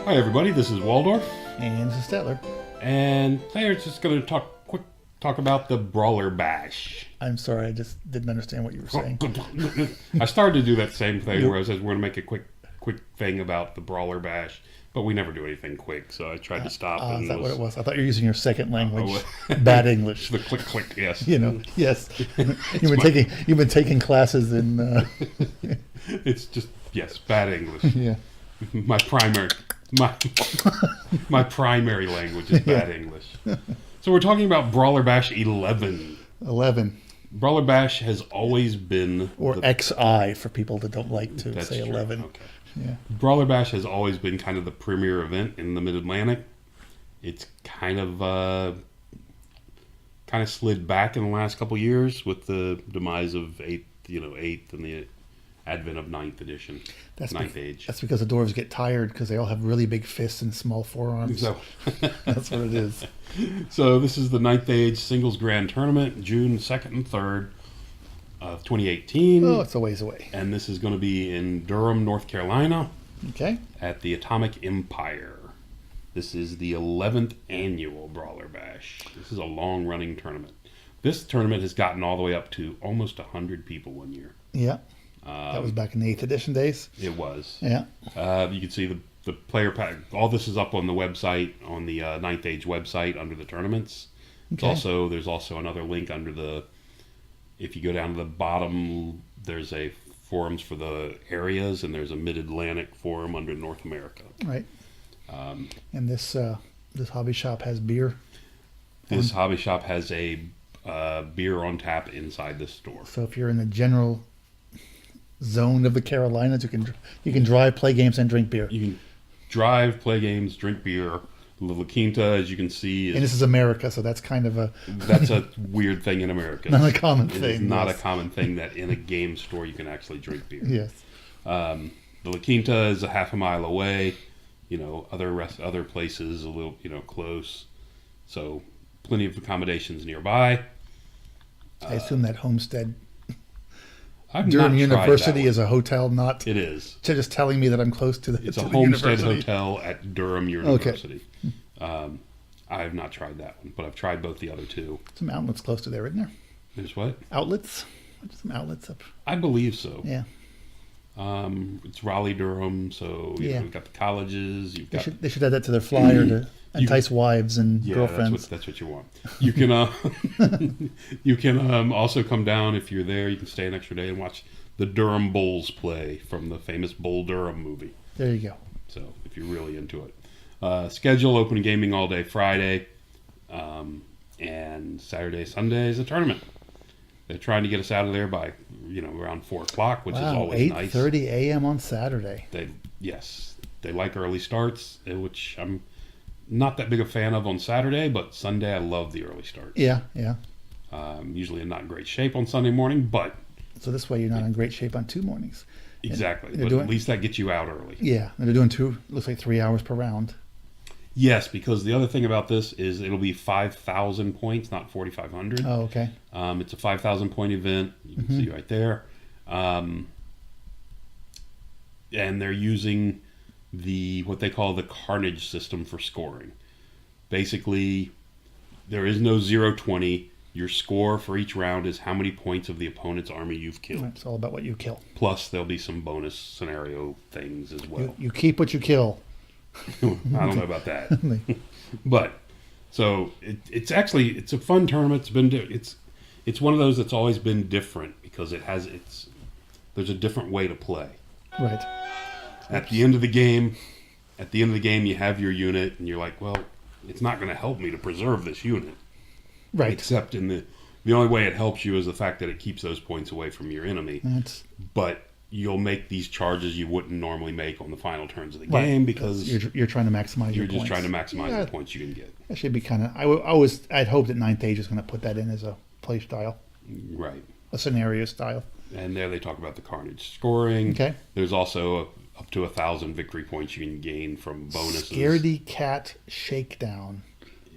Hi everybody, this is Waldorf, And this is Statler. and today we're just going to talk about the Brawler Bash. I'm sorry, I just didn't understand what you were saying. I started to do that same thing where I said we're going to make a quick thing about the Brawler Bash, but we never do anything quick, so I tried to stop. Is that what it was? I thought you were using your second language, Oh, bad English. The click, yes. You know, yes. You've been taking classes in. It's just, yes, bad English. Yeah. My primary language is bad English. So we're talking about Brawler Bash 11. 11. Brawler Bash has always been... Or XI for people that don't like to say true. 11. Okay. Yeah. Brawler Bash has always been kind of the premier event in the Mid-Atlantic. It's kind of slid back in the last couple years with the demise of 8th and the advent of 9th edition, Ninth Age. That's because the dwarves get tired because they all have really big fists and small forearms. So That's what it is. So this is the 9th Age Singles Grand Tournament, June 2nd and 3rd of 2018. Oh, it's a ways away. And this is going to be in Durham, North Carolina, Okay. at the Atomic Empire. This is the 11th annual Brawler Bash. This is a long-running tournament. This tournament has gotten all the way up to almost 100 people one year. Yeah. That was back in the 8th edition days. It was. Yeah. You can see the player pack. All this is up on the website, on the 9th Age website under the tournaments. Okay. There's also another link under the... If you go down to the bottom, there's a forums for the areas, and there's a Mid-Atlantic forum under North America. Right. And this hobby shop has beer. This hobby shop has a beer on tap inside the store. So if you're in the general zone of the Carolinas, you can drive, play games, and drink beer. You can drive, play games, drink beer. La Quinta, as you can see, And this is America, so that's kind of that's a weird thing in America. not a common It thing. is not yes. a common thing that in a game store you can actually drink beer. Yes. The La Quinta is a half a mile away. Other places a little close. So plenty of accommodations nearby. I assume that Homestead I've Durham not tried University that is a hotel, not one. It is. just telling me that I'm close to the It's to a the homestead university. hotel at Durham University. I have not tried that one, but I've tried both the other two. Some outlets close to there, isn't there? There's what? Outlets? Some outlets up. I believe so. Yeah. It's Raleigh, Durham, so Yeah. you've got the colleges. You've got They should add that to their flyer to entice wives and girlfriends. That's what you want. You can you can also come down if you're there. You can stay an extra day and watch the Durham Bulls play from the famous Bull Durham movie. There you go. So if you're really into it, schedule open gaming all day Friday, and Saturday, Sunday is a tournament. They're trying to get us out of there by around 4:00, which is always nice. 8:30 a.m. on Saturday. They like early starts, which I'm not that big a fan of on Saturday, but Sunday I love the early starts. Yeah. Usually in not great shape on Sunday morning, but So this way you're not in great shape on 2 mornings. exactly. But at least that gets you out early. Yeah, and they're doing looks like 3 hours per round. Yes, because the other thing about this is it'll be 5,000 points, not 4,500. Oh, okay. It's a 5,000 point event. You can see right there. And they're using what they call the Carnage system for scoring. Basically, there is no 0-20. Your score for each round is how many points of the opponent's army you've killed. It's all about what you kill. Plus, there'll be some bonus scenario things as well. You keep what you kill. I don't know about that, but so it's a fun tournament. It's one of those that's always been different because there's a different way to play. Right. At the end of the game, you have your unit, and you're like, well, it's not going to help me to preserve this unit. Right. Except in the only way it helps you is the fact that it keeps those points away from your enemy. But you'll make these charges you wouldn't normally make on the final turns of the game because you're trying to maximize your you're just points. trying to maximize the points you can get. That should be kind of. I'd hope that 9th Age is going to put that in as a play style, Right. a scenario style. And there they talk about the Carnage scoring. Okay. There's also up to 1,000 victory points you can gain from bonuses. Scaredy Cat Shakedown.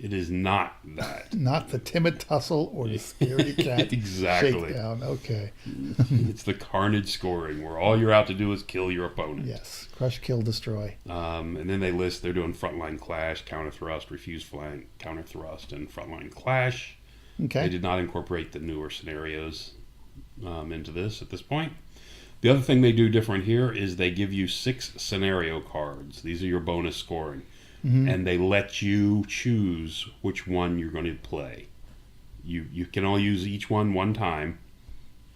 It is not that. Not the timid tussle or the scary cat Exactly. shakedown. Okay. It's the carnage scoring where all you're out to do is kill your opponent. Yes. Crush, kill, destroy. And then they list they're doing frontline clash, counter thrust, refuse flank, counter thrust, and frontline clash. Okay. They did not incorporate the newer scenarios into this at this point. The other thing they do different here is they give you 6 scenario cards. These are your bonus scoring. And they let you choose which one you're going to play. You can only use each one time,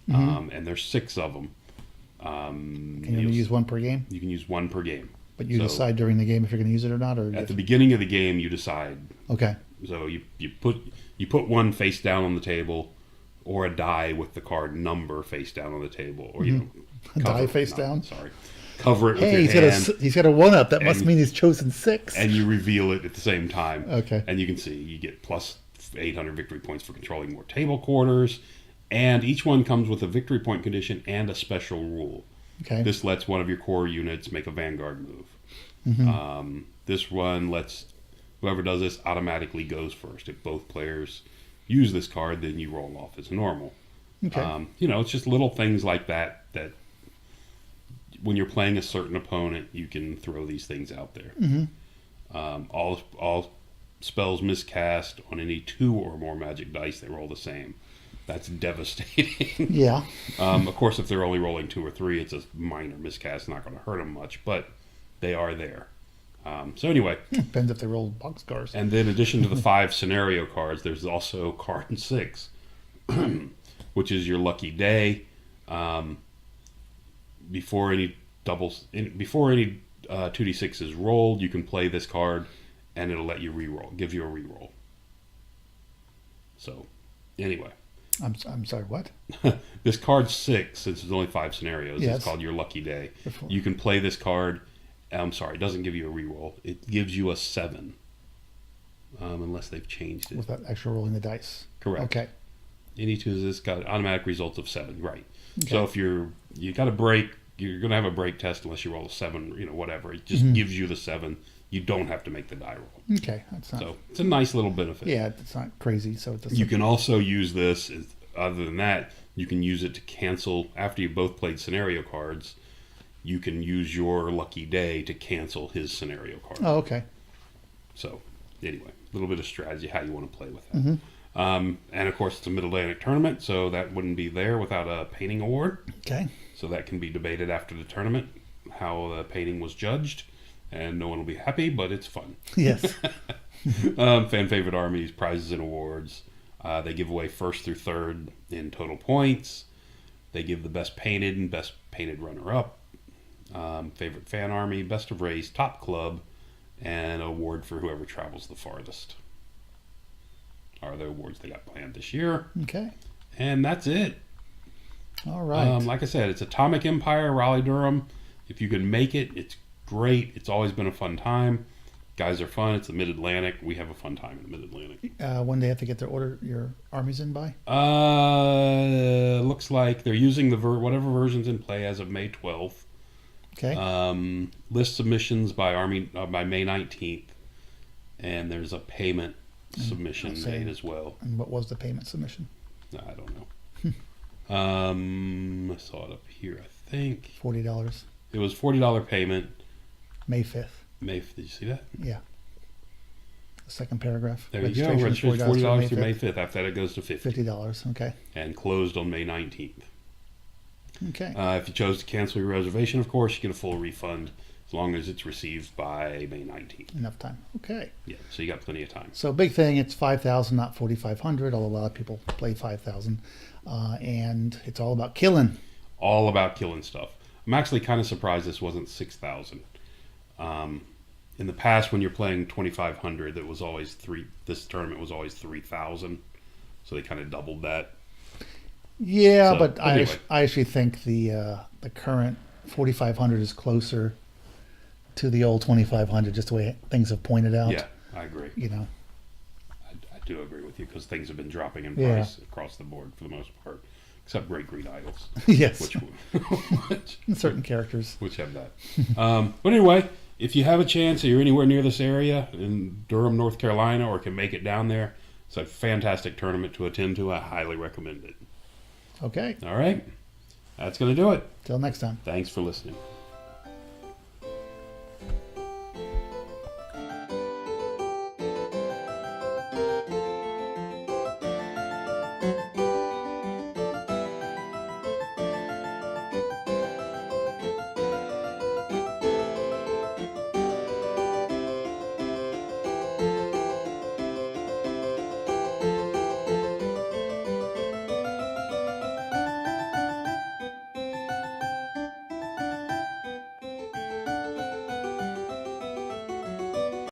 and there's 6 of them. Can you only use one per game? You can use one per game. But you decide during the game if you're going to use it or not? Or At the beginning of the game, you decide. Okay. So you put one face down on the table, or a die with the card number face down on the table, or Die face down. Sorry, cover it with Hey, your hand. he's got a 1-up. That must mean he's chosen 6. And you reveal it at the same time. Okay. And you can see you get plus 800 victory points for controlling more table quarters, and each one comes with a victory point condition and a special rule. Okay. This lets one of your core units make a vanguard move. This one lets whoever does this automatically goes first. If both players use this card, then you roll off as normal. Okay. It's just little things like that when you're playing a certain opponent, you can throw these things out there. All spells miscast on any 2 or more magic dice, they roll the same. That's devastating. Yeah. Of course, if they're only rolling 2 or 3, it's a minor miscast, not going to hurt them much, but they are there. So anyway. Depends if they roll boxcars. And then in addition to the 5 scenario cards, there's also card 6, which is your lucky day. Before any 2d6 is rolled, you can play this card, and it'll let you reroll, give you a reroll. So, anyway, I'm sorry. What? this card 6, since there's only 5 scenarios, Yes. it's called your lucky day. Before. You can play this card. I'm sorry, it doesn't give you a reroll. It gives you a 7, unless they've changed it. Without actually rolling the dice. Correct. Okay. Any 2 this got automatic results of 7, right? Okay. So if you got a break, you're going to have a break test unless you roll a 7, whatever. It just gives you the 7. You don't have to make the die roll. Okay, that's not. So it's a nice little benefit. Yeah, it's not crazy. So it doesn't. You can also use this. Other than that, you can use it to cancel after you both played scenario cards. You can use your lucky day to cancel his scenario card. Oh, okay. So anyway, a little bit of strategy how you want to play with that. And of course, it's a Mid-Atlantic tournament, so that wouldn't be there without a painting award. Okay. So that can be debated after the tournament, how the painting was judged, and no one will be happy, but it's fun. Yes. Fan favorite armies, prizes and awards. They give away 1st through 3rd in total points. They give the best painted and best painted runner-up. Favorite fan army, best of race, top club, and an award for whoever travels the farthest. Are the awards they got planned this year. Okay. And that's it. All right. Like I said, it's Atomic Empire, Raleigh-Durham. If you can make it, it's great. It's always been a fun time. Guys are fun. It's the Mid-Atlantic. We have a fun time in the Mid-Atlantic. When they have to get your armies in by? Looks like they're using whatever version's in play as of May 12th. Okay. List submissions by May 19th. And there's a payment submission made as well. And what was the payment submission? I don't know. I saw it up here, I think. $40. It was $40 payment. May 5th. Did you see that? Yeah. The second paragraph. There you go. Registration's $40 through May 5th. After that, it goes to $50. $50. Okay. And closed on May 19th. Okay. If you chose to cancel your reservation, of course, you get a full refund as long as it's received by May 19th. Enough time. Okay. Yeah, so you got plenty of time. So big thing, it's 5,000, not 4,500. Although a lot of people play 5,000, and it's all about killing. All about killing stuff. I'm actually kind of surprised this wasn't 6,000. In the past, when you're playing 2,500, it was always this tournament was always 3,000, so they kind of doubled that. Yeah, So, but anyway. I actually think the current 4,500 is closer to the old 2,500, just the way things have pointed out. Yeah, I agree. You know. I do agree with you because things have been dropping in Yeah. price across the board for the most part, except Great Greed Idols, Yes. which Certain characters. which have that. But anyway, if you have a chance or you're anywhere near this area in Durham, North Carolina, or can make it down there, it's a fantastic tournament to attend to. I highly recommend it. Okay. All right. That's going to do it. Till next time. Thanks for listening.